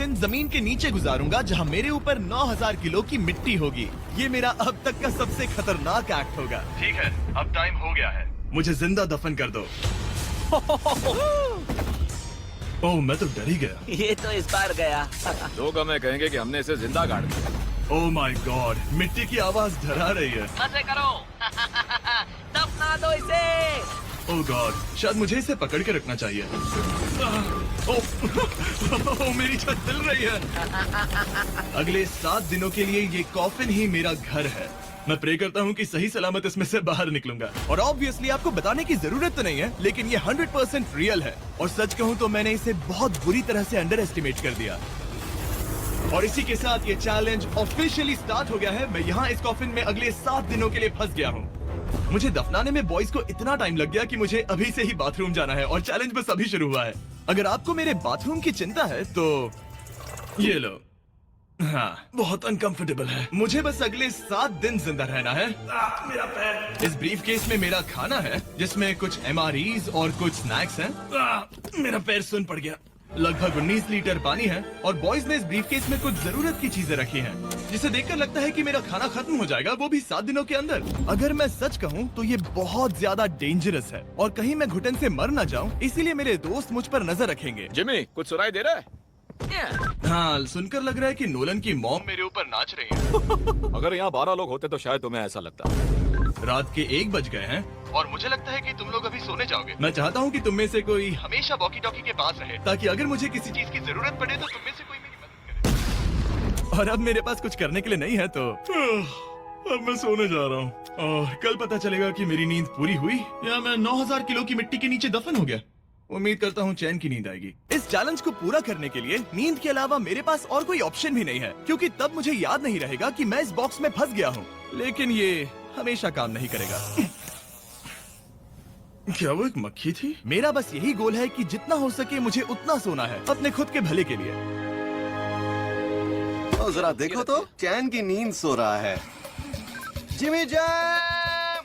दिन जमीन के नीचे गुजारूंगा जहां मेरे ऊपर 9000 किलो की मिट्टी होगी। ये मेरा अब तक का सबसे खतरनाक एक्ट होगा। ठीक है, अब टाइम हो गया है, मुझे जिंदा दफन कर दो। ओह, मैं तो डर ही गया। ये तो इस बार गया। लोग हमें कहेंगे कि हमने इसे जिंदा गाड़ दिया। ओह माय गॉड, मिट्टी की आवाज डरा रही है। मजे करो। दफना दो इसे। ओह गॉड, शायद मुझे इसे पकड़ के रखना चाहिए। ओह, मेरी छत हिल रही है। अगले 7 दिनों के लिए ये कॉफिन ही मेरा घर है। मैं प्रे करता हूँ कि सही सलामत इसमें से बाहर निकलूंगा। और ऑब्वियसली आपको बताने की जरूरत तो नहीं है, लेकिन ये 100% रियल है। और सच कहूँ तो मैंने इसे बहुत बुरी तरह से अंडर एस्टिमेट कर दिया। और इसी के साथ ये चैलेंज ऑफिशियली स्टार्ट हो गया है। मैं यहाँ इस कॉफिन में अगले 7 दिनों के लिए फंस गया हूँ। मुझे दफनाने में बॉयज को इतना टाइम लग गया कि मुझे अभी से ही बाथरूम जाना है और चैलेंज बस अभी शुरू हुआ है। अगर आपको मेरे बाथरूम की चिंता है तो ये लो। हाँ, बहुत अनकंफर्टेबल है। मुझे बस अगले 7 दिन जिंदा रहना है। मेरा पैर। इस ब्रीफ केस में मेरा खाना है, जिसमें कुछ MREs और कुछ स्नैक्स हैं। मेरा पैर सुन पड़ गया। लगभग 19 लीटर पानी है और बॉयज ने इस ब्रीफ केस में कुछ जरूरत की चीजें रखी हैं, जिसे देखकर लगता है कि मेरा खाना खत्म हो जाएगा, वो भी 7 दिनों के अंदर। अगर मैं सच कहूँ तो ये बहुत ज्यादा डेंजरस है और कहीं मैं घुटन से मर न जाऊँ, इसीलिए मेरे दोस्त मुझ पर नजर रखेंगे। जिमी, कुछ सुनाई दे रहा है? हाँ, सुनकर लग रहा है कि नोलन की मॉम मेरे ऊपर नाच रही है। अगर यहाँ 12 लोग होते तो शायद तुम्हें ऐसा लगता। रात के 1 बज गए हैं और मुझे लगता है कि तुम लोग अभी सोने जाओगे। मैं चाहता हूँ कि तुम में से कोई हमेशा वॉकी टॉकी के पास रहे, ताकि अगर मुझे किसी चीज की जरूरत पड़े तो तुम में से कोई मेरी मदद करे। और अब मेरे पास कुछ करने के लिए नहीं है तो अब मैं सोने जा रहा हूँ और कल पता चलेगा कि मेरी नींद पूरी हुई या मैं 9000 किलो की मिट्टी के नीचे दफन हो गया। उम्मीद करता हूँ चैन की नींद आएगी। इस चैलेंज को पूरा करने के लिए नींद के अलावा मेरे पास और कोई ऑप्शन भी नहीं है, क्योंकि तब मुझे याद नहीं रहेगा कि मैं इस बॉक्स में फंस गया हूँ। लेकिन ये हमेशा काम नहीं करेगा। क्या वो एक मक्खी थी? मेरा बस यही गोल है कि जितना हो सके मुझे उतना सोना है, अपने खुद के भले के लिए। तो जरा देखो तो, चैन की नींद सो रहा है। Jimmy jam!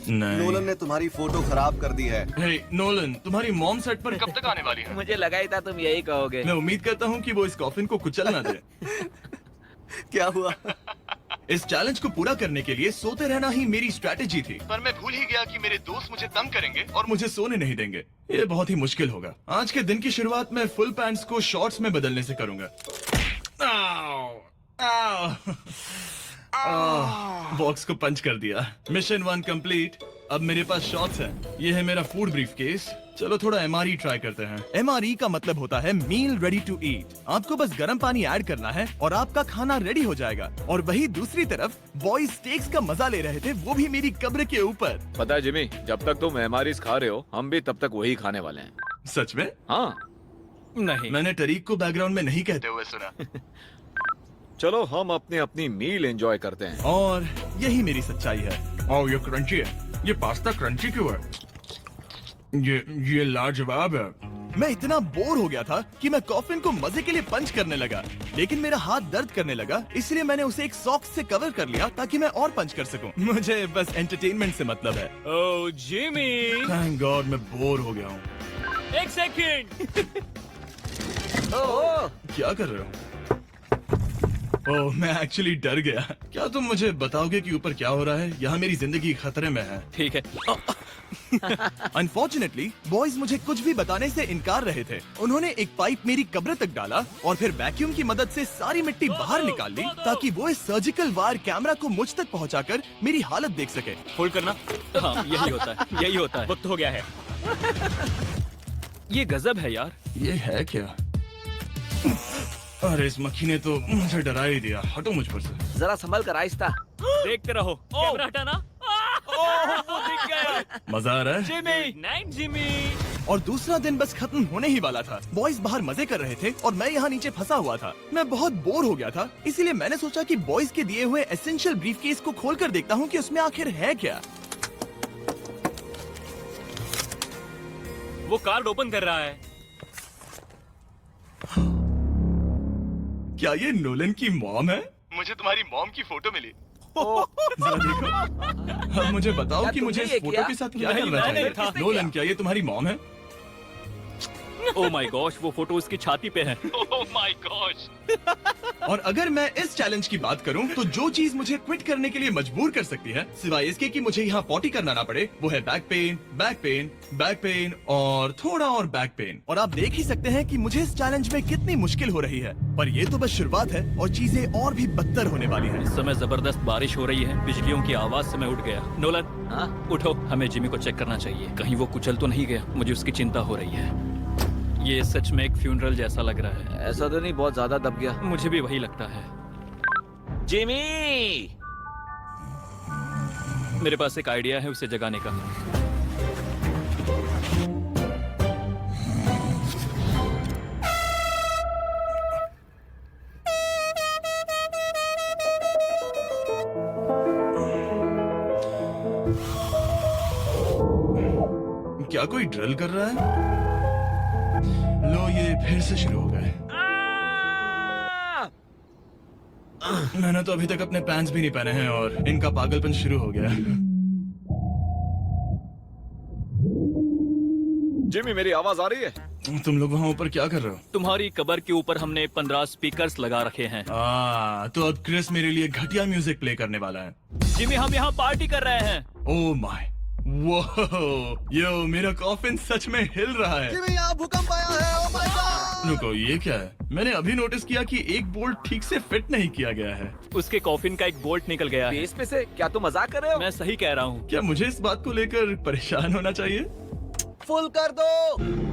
नोलन ने तुम्हारी फोटो खराब कर दी है। हे नोलन, तुम्हारी मॉम सेट पर कब तक आने वाली है? मुझे लगा ही था तुम यही कहोगे। मैं उम्मीद करता हूँ कि वो इस कॉफिन को कुचल ना दे। क्या हुआ? इस चैलेंज को पूरा करने के लिए सोते रहना ही मेरी स्ट्रैटेजी थी, पर मैं भूल ही गया कि मेरे दोस्त मुझे तंग करेंगे और मुझे सोने नहीं देंगे। ये बहुत ही मुश्किल होगा। आज के दिन की शुरुआत मैं फुल पैंट्स को शॉर्ट्स में बदलने से करूंगा। बॉक्स को पंच कर दिया। Mission 1 complete. अब मेरे पास शॉर्ट्स हैं। ये है मेरा फूड ब्रीफ केस। चलो थोड़ा MRE ट्राई करते हैं। MRE का मतलब होता है मील रेडी टू ईट। आपको बस गर्म पानी ऐड करना है और आपका खाना रेडी हो जाएगा। और वही दूसरी तरफ बॉयज स्टेक्स का मजा ले रहे थे, वो भी मेरी कब्र के ऊपर। पता है जिमी, जब तक तुम MREs खा रहे हो, हम भी तब तक वही खाने वाले हैं। सच में? हाँ। नहीं, मैंने टरीक को बैकग्राउंड में नहीं कहते हुए सुना। चलो हम अपनी अपनी मील एंजॉय करते हैं। और यही मेरी सच्चाई है। ओह, ये क्रंची है। ये पास्ता क्रंची क्यों है? ये लाजवाब है। मैं इतना बोर हो गया था कि मैं कॉफिन को मजे के लिए पंच करने लगा, लेकिन मेरा हाथ दर्द करने लगा, इसलिए मैंने उसे एक सॉक्स से कवर कर लिया ताकि मैं और पंच कर सकूं। मुझे बस एंटरटेनमेंट से मतलब है। ओह जिमी, थैंक गॉड मैं बोर हो गया हूँ। 1 सेकंड। क्या कर रहे हो? ओह, मैं एक्चुअली डर गया। क्या तुम मुझे बताओगे कि ऊपर क्या हो रहा है? यहाँ मेरी जिंदगी खतरे में है। ठीक है। अनफॉर्चुनेटली बॉयज मुझे कुछ भी बताने से इनकार रहे थे। उन्होंने एक पाइप मेरी कब्र तक डाला और फिर वैक्यूम की मदद से सारी मिट्टी बाहर निकाल ली, ताकि वो इस सर्जिकल वायर कैमरा को मुझ तक पहुंचाकर मेरी हालत देख सके। होल्ड करना। हाँ, यही होता है, यही होता है। वक्त हो गया है। ये गजब है यार। ये है क्या? अरे इस मक्खी ने तो मुझे डरा ही दिया। हटो मुझ पर से। जरा संभल कर आहिस्ता। देखते रहो। कैमरा हटाना। वो दिख गया। मजा आ रहा है? Jimmy, night Jimmy. और दूसरा दिन बस खत्म होने ही वाला था। बॉयज बाहर मजे कर रहे थे और मैं यहाँ नीचे फंसा हुआ था। मैं बहुत बोर हो गया था, इसीलिए मैंने सोचा कि बॉयज के दिए हुए एसेंशियल ब्रीफकेस को खोलकर देखता हूँ कि उसमें आखिर है क्या। वो कार्ड ओपन कर रहा है। क्या ये नोलन की मॉम है? मुझे तुम्हारी मॉम की फोटो मिली। जरा देखो। अब मुझे बताओ क्या कि मुझे इस तुमने ये फोटो किया? के साथ क्या नहीं, करना मैंने चाहिए? था। नोलन, क्या ये तुम्हारी मॉम है? ओह माय गॉश, वो फोटो उसकी छाती पे है। Oh my gosh. और अगर मैं इस चैलेंज की बात करूं तो जो चीज मुझे क्विट करने के लिए मजबूर कर सकती है, सिवाय इसके कि मुझे यहाँ पॉटी करना ना पड़े, वो है back pain, back pain, back pain और थोड़ा और बैक पेन। और आप देख ही सकते हैं कि मुझे इस चैलेंज में कितनी मुश्किल हो रही है, पर ये तो बस शुरुआत है और चीजें और भी बदतर होने वाली हैं। इस समय जबरदस्त बारिश हो रही है, बिजलियों की आवाज से मैं उठ गया। नोलन, हाँ? उठो, हमें जिमी को चेक करना चाहिए, कहीं वो कुचल तो नहीं गया। मुझे उसकी चिंता हो रही है। ये सच में एक फ्यूनरल जैसा लग रहा है। ऐसा तो नहीं बहुत ज्यादा दब गया? मुझे भी वही लगता है। जिमी! मेरे पास एक आइडिया है उसे जगाने का। क्या कोई ड्रिल कर रहा है? लो, ये फिर से शुरू हो गए। मैंने तो अभी तक अपने पैंट्स भी नहीं पहने हैं और इनका पागलपन शुरू हो गया। जिमी, मेरी आवाज आ रही है? तुम लोग वहाँ ऊपर क्या कर रहे हो? तुम्हारी कबर के ऊपर हमने 15 स्पीकर्स लगा रखे हैं। तो अब क्रिस मेरे लिए घटिया म्यूजिक प्ले करने वाला है। जिमी, हम यहाँ पार्टी कर रहे हैं। ओह माय, वो यो, मेरा कॉफिन सच में हिल रहा है। जिमी, यहाँ भूकंप आया है। Oh my God! रुको, ये क्या है? मैंने अभी नोटिस किया कि एक बोल्ट ठीक से फिट नहीं किया गया है। उसके कॉफिन का एक बोल्ट निकल गया है। बेस पे से? क्या तुम मजाक कर रहे हो? मैं सही कह रहा हूँ। क्या मुझे इस बात को लेकर परेशान होना चाहिए? फुल कर दो।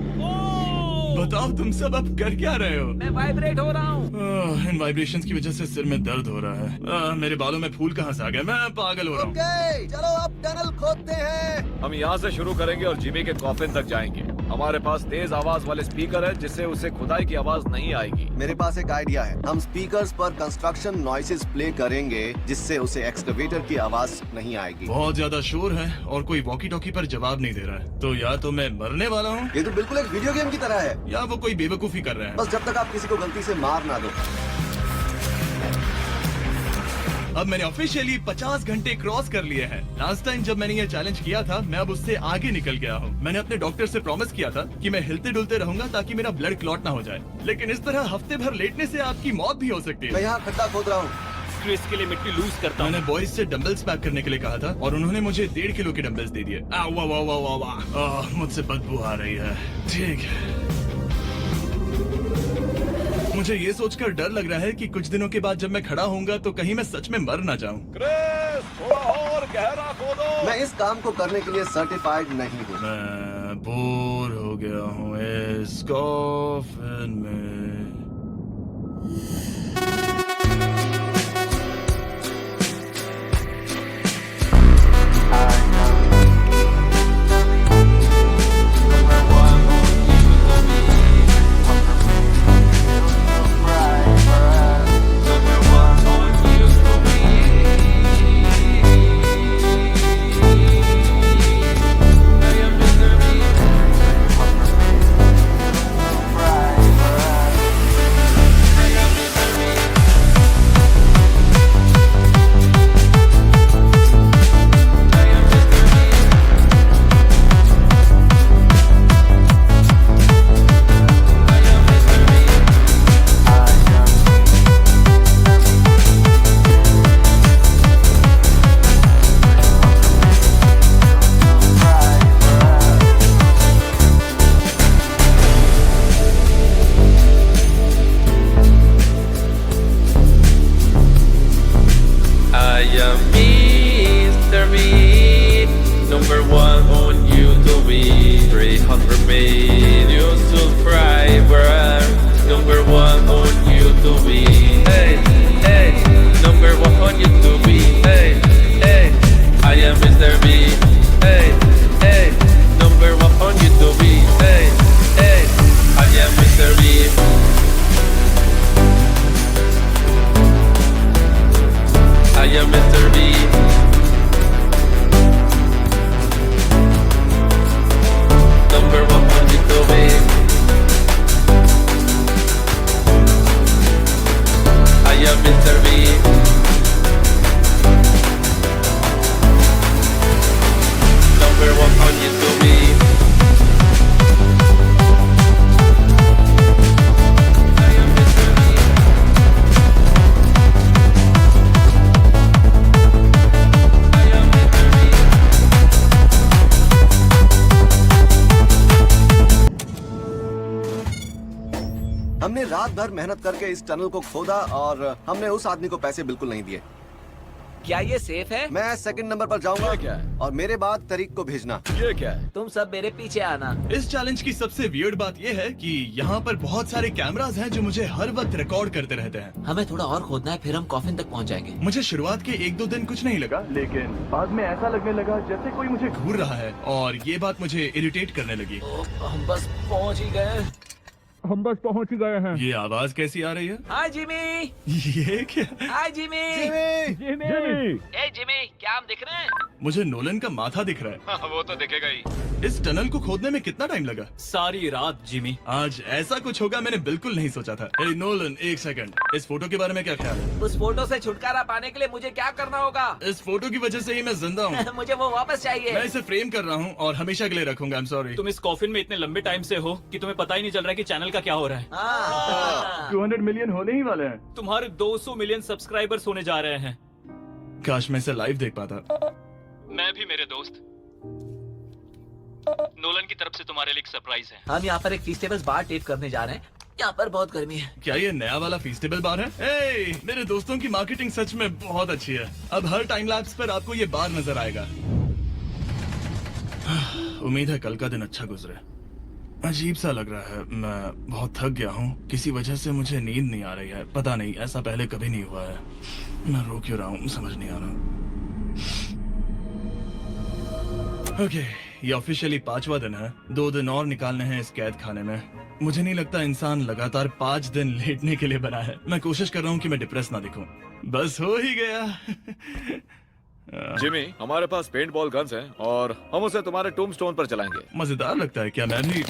बताओ, तुम सब अब कर क्या रहे हो? मैं वाइब्रेट हो रहा हूँ। इन वाइब्रेशंस की वजह से सिर में दर्द हो रहा है। मेरे बालों में फूल कहाँ से आ गया? मैं पागल हो रहा हूँ। ओके, चलो अब टनल खोदते हैं। हम यहाँ से शुरू करेंगे और जिमी के कॉफिन तक जाएंगे। हमारे पास तेज आवाज वाले स्पीकर है जिससे उसे खुदाई की आवाज नहीं आएगी। मेरे पास एक आइडिया है। हम स्पीकर्स पर कंस्ट्रक्शन नॉइसेस प्ले करेंगे जिससे उसे एक्सकवेटर की आवाज नहीं आएगी। बहुत ज्यादा शोर है और कोई वॉकी टॉकी पर जवाब नहीं दे रहा है। तो या तो मैं मरने वाला हूँ ये तो बिल्कुल एक वीडियो गेम की तरह है। या वो कोई बेवकूफी कर रहा है। बस जब तक आप किसी को गलती से मार ना दो। अब मैंने ऑफिशियली 50 घंटे क्रॉस कर लिए हैं। लास्ट टाइम जब मैंने ये चैलेंज किया था, मैं अब उससे आगे निकल गया हूँ। मैंने अपने डॉक्टर से प्रॉमिस किया था कि मैं हिलते डुलते रहूंगा ताकि मेरा ब्लड क्लॉट ना हो जाए। लेकिन इस तरह हफ्ते भर लेटने से आपकी मौत भी हो सकती मैं है। यहाँ खड्डा खोद रहा हूँ। क्रिस के लिए मिट्टी लूज करता हूँ। मैंने बॉयज से डंबल्स पैक करने के लिए कहा था और उन्होंने मुझे 1.5 किलो के डंबल्स दे दिए। वाह वाह वाह वाह वाह, मुझसे बदबू आ रही है। ठीक है, मुझे ये सोचकर डर लग रहा है कि कुछ दिनों के बाद जब मैं खड़ा होऊंगा तो कहीं मैं सच में मर ना जाऊं। क्रिस, थोड़ा और गहरा खोदो। मैं इस काम को करने के लिए सर्टिफाइड नहीं हूँ। मैं बोर हो गया हूँ इस कॉफिन में। हमने रात भर मेहनत करके इस टनल को खोदा और हमने उस आदमी को पैसे बिल्कुल नहीं दिए। क्या ये सेफ है? मैं सेकंड नंबर पर जाऊंगा ये क्या है? और मेरे बाद तरीक को भेजना। ये क्या है? तुम सब मेरे पीछे आना। इस चैलेंज की सबसे वियर्ड बात यह है कि यहाँ पर बहुत सारे कैमरास हैं जो मुझे हर वक्त रिकॉर्ड करते रहते हैं। हमें थोड़ा और खोदना है, फिर हम कॉफिन तक पहुंच जाएंगे। मुझे शुरुआत के 1-2 दिन कुछ नहीं लगा, लेकिन बाद में ऐसा लगने लगा जैसे कोई मुझे घूर रहा है और ये बात मुझे इरिटेट करने लगी। हम बस पहुंच ही गए। ये आवाज कैसी आ रही है? हाय जिमी। ये क्या? हाय जिमी। जिमी! ए जिमी, क्या हम दिख रहे हैं? मुझे नोलन का माथा दिख रहा है। हाँ, वो तो दिखेगा ही। इस टनल को खोदने में कितना टाइम लगा? सारी रात जिमी। आज ऐसा कुछ होगा मैंने बिल्कुल नहीं सोचा था। ए नोलन, एक सेकंड, इस फोटो के बारे में क्या ख्याल है? उस फोटो से छुटकारा पाने के लिए मुझे क्या करना होगा? इस फोटो की वजह से ही मैं जिंदा हूँ। मुझे वो वापस मैं चाहिए। इसे फ्रेम कर रहा हूँ और हमेशा के लिए रखूंगा। I am sorry. तुम इस कॉफिन में इतने लंबे टाइम से हो कि तुम्हें पता ही नहीं चल रहा है कि चैनल का क्या हो रहा है। हाँ। 200 मिलियन होने ही वाले हैं। तुम्हारे 200 मिलियन सब्सक्राइबर्स होने जा रहे हैं। काश मैं इसे लाइव देख पाता। मैं भी मेरे दोस्त। नोलन की तरफ से तुम्हारे लिए एक सरप्राइज है। हम यहाँ पर एक फीस्टेबल बार टेप करने जा रहे हैं। यहाँ पर बहुत गर्मी है। क्या ये नया वाला फीस्टेबल बार है? ए, मेरे दोस्तों की मार्केटिंग सच में बहुत अच्छी है। अब हर टाइम लैप्स पर आपको ये बार नजर आएगा। उम्मीद है कल का दिन अच्छा गुजरे। अजीब सा लग रहा है, मैं बहुत थक गया हूँ। किसी वजह से मुझे नींद नहीं आ रही है। पता नहीं, ऐसा पहले कभी नहीं हुआ है। मैं रो क्यों रहा हूँ समझ नहीं आ रहा। ओके, ये ऑफिशियली 5वां दिन है। 2 दिन और निकालने हैं इस कैद खाने में। मुझे नहीं लगता इंसान लगातार 5 दिन लेटने के लिए बना है। मैं कोशिश कर रहा हूँ कि मैं डिप्रेस ना दिखूं। बस हो ही गया। जिमी, हमारे पास पेंट बॉल गन्स हैं और हम उसे तुम्हारे टूमस्टोन पर चलाएंगे। मजेदार लगता है क्या? मैं भी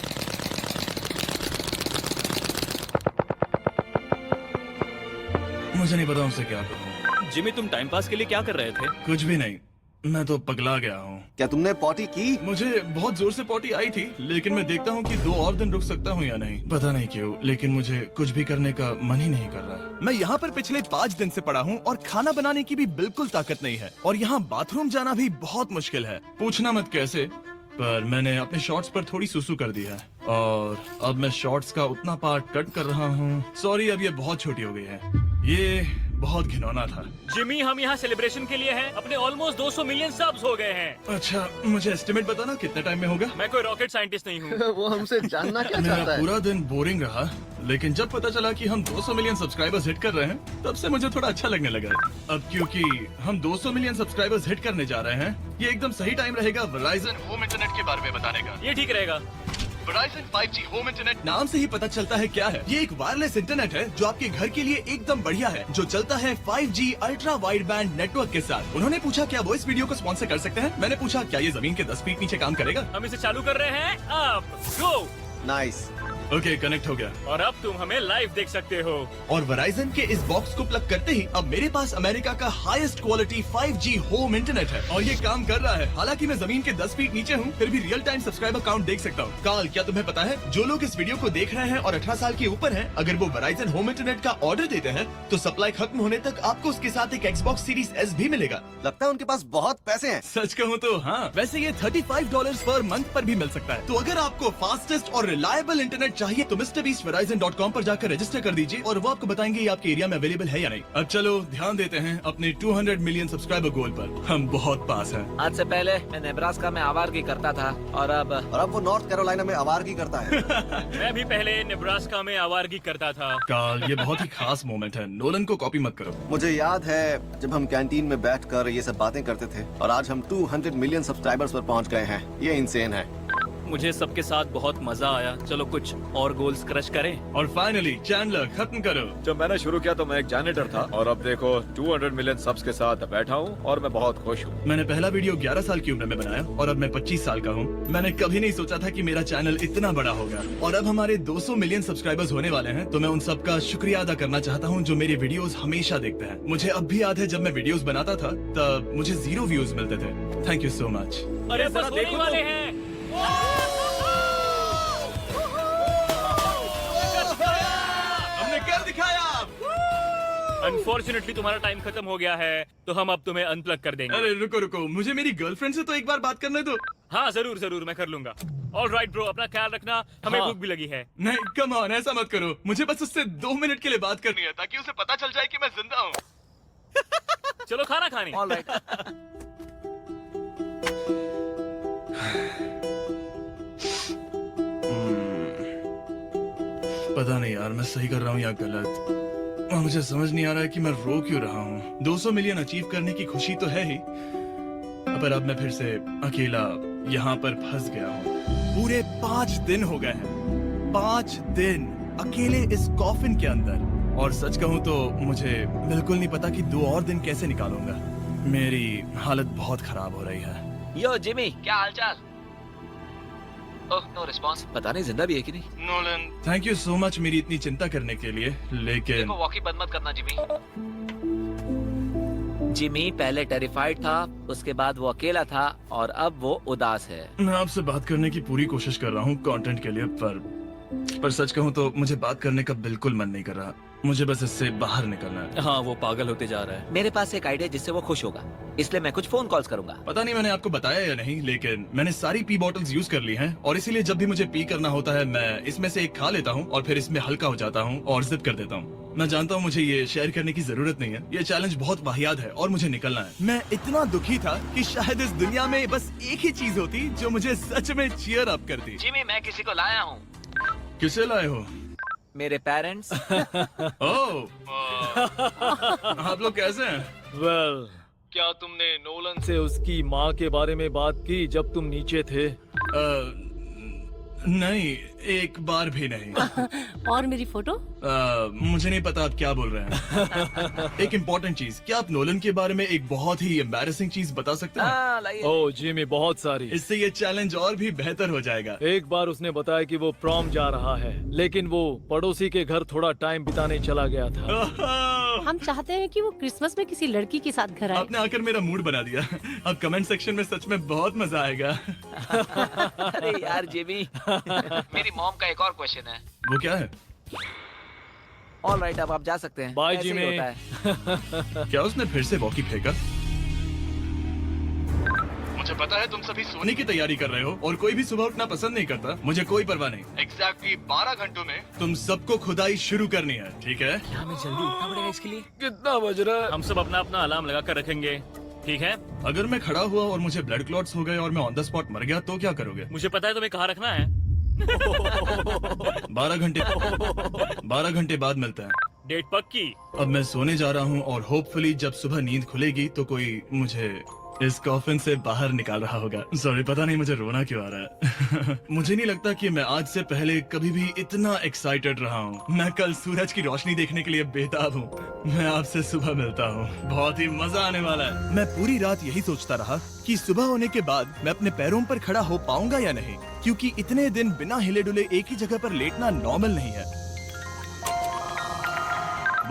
मुझे नहीं पता उनसे क्या करूं। जिमी, तुम टाइम पास के लिए क्या कर रहे थे? कुछ भी नहीं, मैं तो पगला गया हूँ। क्या तुमने पॉटी की? मुझे बहुत जोर से पॉटी आई थी, लेकिन मैं देखता हूँ कि 2 और दिन रुक सकता हूँ या नहीं। पता नहीं क्यों, लेकिन मुझे कुछ भी करने का मन ही नहीं कर रहा। मैं यहाँ पर पिछले 5 दिन से पड़ा हूँ और खाना बनाने की भी बिल्कुल ताकत नहीं है। और यहाँ बाथरूम जाना भी बहुत मुश्किल है। पूछना मत कैसे, पर मैंने अपने शॉर्ट्स पर थोड़ी सुसु कर दी है और अब मैं शॉर्ट्स का उतना पार्ट कट कर रहा हूँ। सॉरी, अब ये बहुत छोटी हो गई है। ये बहुत घिनौना था। जिमी, हम यहाँ सेलिब्रेशन के लिए हैं। अपने ऑलमोस्ट 200 मिलियन सब्स हो गए हैं। अच्छा, मुझे एस्टिमेट बताना कितने टाइम में होगा? मैं कोई रॉकेट साइंटिस्ट नहीं हूँ। वो हमसे जानना क्या मेरा चाहता है? पूरा दिन बोरिंग रहा, लेकिन जब पता चला कि हम 200 मिलियन सब्सक्राइबर्स हिट कर रहे हैं, तब से मुझे थोड़ा अच्छा लगने लगा। अब क्योंकि हम 200 मिलियन सब्सक्राइबर्स हिट करने जा रहे हैं, ये एकदम सही टाइम रहेगा वेराइजन होम इंटरनेट के बारे में बताने का। ये ठीक रहेगा। वेराइजन 5G होम इंटरनेट नाम से ही पता चलता है क्या है। ये एक वायरलेस इंटरनेट है जो आपके घर के लिए एकदम बढ़िया है, जो चलता है 5G ultra wide band network के साथ। उन्होंने पूछा क्या वो इस वीडियो को स्पॉन्सर कर सकते हैं। मैंने पूछा क्या ये जमीन के 10 फीट नीचे काम करेगा। हम इसे चालू कर रहे हैं। अब गो। नाइस। ओके, कनेक्ट हो गया। और अब तुम हमें लाइव देख सकते हो। और वेराइजन के इस बॉक्स को प्लग करते ही अब मेरे पास अमेरिका का highest quality 5G home internet है और ये काम कर रहा है। हालांकि मैं जमीन के 10 फीट नीचे हूँ, फिर भी रियल टाइम सब्सक्राइबर काउंट देख सकता हूँ। काल, क्या तुम्हें पता है जो लोग इस वीडियो को देख रहे हैं और 18 साल के ऊपर हैं, अगर वो वेराइजन होम इंटरनेट का ऑर्डर देते हैं तो सप्लाई खत्म होने तक आपको उसके साथ एक Xbox Series S भी मिलेगा। लगता है उनके पास बहुत पैसे हैं। सच कहूँ तो हाँ, वैसे ये $35 पर मंथ पर भी मिल सकता है। तो अगर आपको फास्टेस्ट और रिलायबल इंटरनेट चाहिए तो MrBeastVerizon.com पर जाकर रजिस्टर कर दीजिए और वो आपको बताएंगे ये आपके एरिया में अवेलेबल है या नहीं। अब चलो ध्यान देते हैं अपने 200 मिलियन सब्सक्राइबर गोल पर। हम बहुत पास हैं। आज से पहले मैं नेब्रास्का में आवारगी करता था और अब वो नॉर्थ कैरोलिना में आवारगी करता है। मैं भी पहले नेब्रास्का में आवारगी करता था। काल, ये बहुत ही खास मोमेंट है। नोलन को कॉपी मत करो। मुझे याद है जब हम कैंटीन में बैठकर ये सब बातें करते थे और आज हम 200 मिलियन सब्सक्राइबर्स पर पहुंच गए हैं। ये इंसेन है। मुझे सबके साथ बहुत मजा आया। चलो कुछ और गोल्स क्रश करें। और फाइनली चैंडलर, खत्म करो। जब मैंने शुरू किया तो मैं एक जैनिटर था और अब देखो 200 मिलियन सब्स के साथ बैठा हूँ और मैं बहुत खुश हूँ। मैंने पहला वीडियो 11 साल की उम्र में बनाया और अब मैं 25 साल का हूँ। मैंने कभी नहीं सोचा था कि मेरा चैनल इतना बड़ा होगा और अब हमारे 200 मिलियन सब्सक्राइबर्स होने वाले हैं। तो मैं उन सबका शुक्रिया अदा करना चाहता हूँ जो मेरे वीडियोस हमेशा देखते हैं। मुझे अब भी याद है जब मैं वीडियोस बनाता था तब मुझे 0 व्यूज मिलते थे। Thank you so much. अरे जरा देखो वाले हैं। हमने कर दिखाया। अनफॉर्चुनेटली तुम्हारा टाइम खत्म हो गया है, तो हम अब तुम्हें अनप्लग कर देंगे। अरे रुको रुको, मुझे मेरी गर्लफ्रेंड से तो एक बार बात करने दो। हाँ जरूर जरूर मैं कर लूंगा। ऑल राइट ब्रो, अपना ख्याल रखना, हमें हाँ। भूख भी लगी है। नहीं कम ऑन, ऐसा मत करो। मुझे बस उससे 2 मिनट के लिए बात करनी है ताकि उसे पता चल जाए कि मैं जिंदा हूँ। चलो खाना खाने। All right. पता नहीं यार, मैं सही कर रहा हूँ या गलत। और मुझे समझ नहीं आ रहा है कि मैं रो क्यों रहा हूँ। 200 मिलियन अचीव करने की खुशी तो है ही, पर अब मैं फिर से अकेला यहाँ पर फंस गया हूँ। पूरे 5 दिन हो गए हैं, 5 दिन अकेले इस कॉफिन के अंदर। और सच कहूँ तो मुझे बिल्कुल नहीं पता कि 2 और दिन कैसे निकालूंगा। मेरी हालत बहुत खराब हो रही है। यो जिमी, क्या हालचाल? Oh no response. पता नहीं जिंदा भी है कि नहीं। Nolan, thank you so much मेरी इतनी चिंता करने के लिए, लेकिन देखो वॉकी बंद मत करना जिमी। जिमी पहले टेरिफाइड था, उसके बाद वो अकेला था और अब वो उदास है। मैं आपसे बात करने की पूरी कोशिश कर रहा हूँ कंटेंट के लिए, पर सच कहूँ तो मुझे बात करने का बिल्कुल मन नहीं कर रहा। मुझे बस इससे बाहर निकलना है। हाँ, वो पागल होते जा रहा है। मेरे पास एक आइडिया जिससे वो खुश होगा, इसलिए मैं कुछ फोन कॉल्स करूंगा। पता नहीं मैंने आपको बताया या नहीं, लेकिन मैंने सारी पी बॉटल्स यूज कर ली हैं और इसीलिए जब भी मुझे पी करना होता है मैं इसमें से एक खा लेता हूँ और फिर इसमें हल्का हो जाता हूँ और जिप कर देता हूँ। मैं जानता हूँ मुझे ये शेयर करने की जरूरत नहीं है, ये चैलेंज बहुत वाहियात है और मुझे निकलना है। मैं इतना दुखी था कि शायद इस दुनिया में बस एक ही चीज होती जो मुझे सच में चीयर अप करती। जिमी, मैं किसी को लाया हूँ। किसे लाए हो? मेरे पेरेंट्स। ओह, आप लोग कैसे हैं? वेल, क्या तुमने नोलन से उसकी माँ के बारे में बात की जब तुम नीचे थे? नहीं, एक बार भी नहीं। और मेरी फोटो? मुझे नहीं पता आप क्या बोल रहे हैं। एक इम्पोर्टेंट चीज, क्या आप नोलन के बारे में एक बहुत ही एम्बैरेसिंग चीज बता सकते हैं? हाँ, लाइए। ओह जिमी, बहुत सारी। इससे ये चैलेंज और भी बेहतर हो जाएगा। एक बार उसने बताया कि वो प्रॉम जा रहा है, लेकिन वो पड़ोसी के घर थोड़ा टाइम बिताने चला गया था। हम चाहते हैं कि वो क्रिसमस में किसी लड़की के साथ घर आए। आपने आकर मेरा मूड बना दिया। अब कमेंट सेक्शन में सच में बहुत मजा आएगा। अरे यार जिमी, मेरी मॉम का एक और क्वेश्चन है। वो क्या है? ऑल राइट, अब आप जा सकते हैं। बाय ऐसे ही जिमी। होता है। क्या उसने फिर से वॉकी फेंका? मुझे पता है तुम सभी सोने की तैयारी कर रहे हो और कोई भी सुबह उठना पसंद नहीं करता। मुझे कोई परवाह नहीं। एग्जैक्टली 12 घंटों में तुम सबको खुदाई शुरू करनी है, ठीक है? क्या हमें जल्दी उठना पड़ेगा इसके लिए? कितना बज रहा है? हम सब अपना अपना अलार्म लगा कर रखेंगे, ठीक है? अगर मैं खड़ा हुआ और मुझे ब्लड क्लॉट्स हो गए और मैं ऑन द स्पॉट मर गया तो क्या करोगे? मुझे पता है तुम्हें कहाँ रखना है। 12 घंटे बाद मिलते हैं। डेट पक्की। अब मैं सोने जा रहा हूँ और होपफुली जब सुबह नींद खुलेगी तो कोई मुझे इस कॉफिन से बाहर निकाल रहा होगा। सॉरी, पता नहीं मुझे रोना क्यों आ रहा है। मुझे नहीं लगता कि मैं आज से पहले कभी भी इतना एक्साइटेड रहा हूँ। मैं कल सूरज की रोशनी देखने के लिए बेताब हूँ। मैं आपसे सुबह मिलता हूँ, बहुत ही मजा आने वाला है। मैं पूरी रात यही सोचता रहा कि सुबह होने के बाद मैं अपने पैरों पर खड़ा हो पाऊंगा या नहीं, क्योंकि इतने दिन बिना हिले डुले एक ही जगह पर लेटना नॉर्मल नहीं है।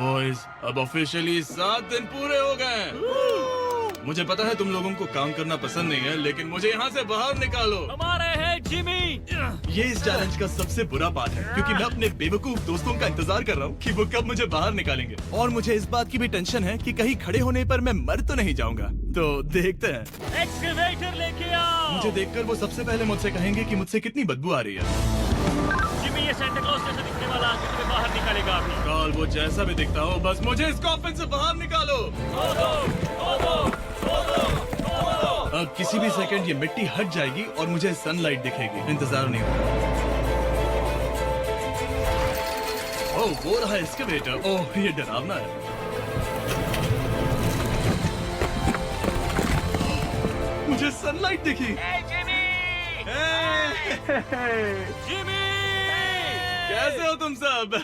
बॉयज, अब ऑफिशियली 7 दिन पूरे हो गए। मुझे पता है तुम लोगों को काम करना पसंद नहीं है, लेकिन मुझे यहाँ से बाहर निकालो। हमारे हैं जिमी। ये इस चैलेंज का सबसे बुरा पार्ट है, क्योंकि मैं अपने बेवकूफ दोस्तों का इंतजार कर रहा हूँ कि वो कब मुझे बाहर निकालेंगे। और मुझे इस बात की भी टेंशन है कि कहीं खड़े होने पर मैं मर तो नहीं जाऊंगा। तो देखते हैं। एक्सकवेटर लेके आओ। मुझे देखकर वो सबसे पहले मुझसे कहेंगे कि मुझसे कितनी बदबू आ रही है। जिमी, ये सेंटा क्लॉज जैसा दिखने वाला आदमी तुम्हें बाहर निकालेगा अभी। काल, वो जैसा भी दिखता हो, बस मुझे इस कॉफिन से बाहर निकालो। अब किसी भी सेकंड ये मिट्टी हट जाएगी और मुझे सनलाइट दिखेगी। इंतजार नहीं होगा। ओह, वो रहा एक्सकवेटर। ओह, ये डरावना है। मुझे सनलाइट दिखी। जिमी, कैसे हो तुम सब?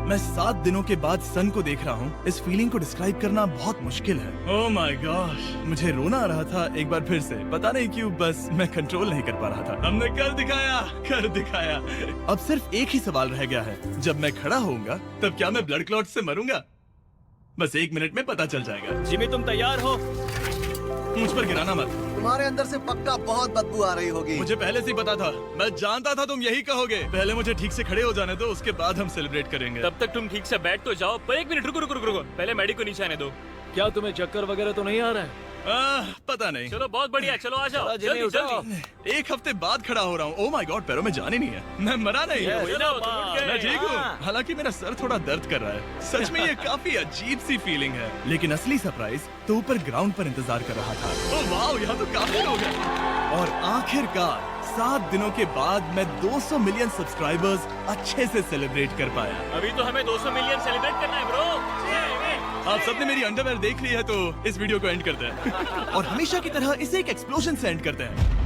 मैं 7 दिनों के बाद सन को देख रहा हूँ। इस फीलिंग को डिस्क्राइब करना बहुत मुश्किल है। ओह माय गॉश, मुझे रोना आ रहा था एक बार फिर से। पता नहीं क्यों, बस मैं कंट्रोल नहीं कर पा रहा था। हमने कर दिखाया। अब सिर्फ एक ही सवाल रह गया है, जब मैं खड़ा होऊंगा तब क्या मैं ब्लड क्लॉट से मरूंगा? बस 1 मिनट में पता चल जाएगा। जिमी, तुम तैयार हो? मुझ पर गिराना मत। तुम्हारे अंदर से पक्का बहुत बदबू आ रही होगी। मुझे पहले से ही पता था। मैं जानता था तुम यही कहोगे। पहले मुझे ठीक से खड़े हो जाने दो, उसके बाद हम सेलिब्रेट करेंगे। तब तक तुम ठीक से बैठ तो जाओ। पर 1 मिनट रुको। पहले मैडी को नीचे आने दो। क्या तुम्हें चक्कर वगैरह तो नहीं आ रहा है? पता नहीं। चलो बहुत बढ़िया, चलो आ जाओ जिमी, जल्दी उठो। जल्दी। एक हफ्ते बाद खड़ा हो रहा हूँ। ओ माय गॉड, पैरों में जान ही नहीं है। मैं मरा नहीं Yes. हूँ। चलो, तुम उठ गए। मैं ठीक हूँ। हाँ। हालांकि मेरा सर थोड़ा दर्द कर रहा है। सच में ये काफी अजीब सी फीलिंग है। लेकिन असली सरप्राइज तो ऊपर ग्राउंड पर इंतजार कर रहा था। ओह वाह, यहाँ तो काफी लोग हैं। और आखिरकार 7 दिनों के बाद मैं 200 मिलियन सब्सक्राइबर्स अच्छे से सेलिब्रेट कर पाया। अभी तो हमें 200 मिलियन सेलिब्रेट करना है ब्रो। आप सबने मेरी अंडरवेयर देख ली है तो इस वीडियो को एंड करते हैं। और हमेशा की तरह इसे एक एक्सप्लोजन से एंड करते हैं।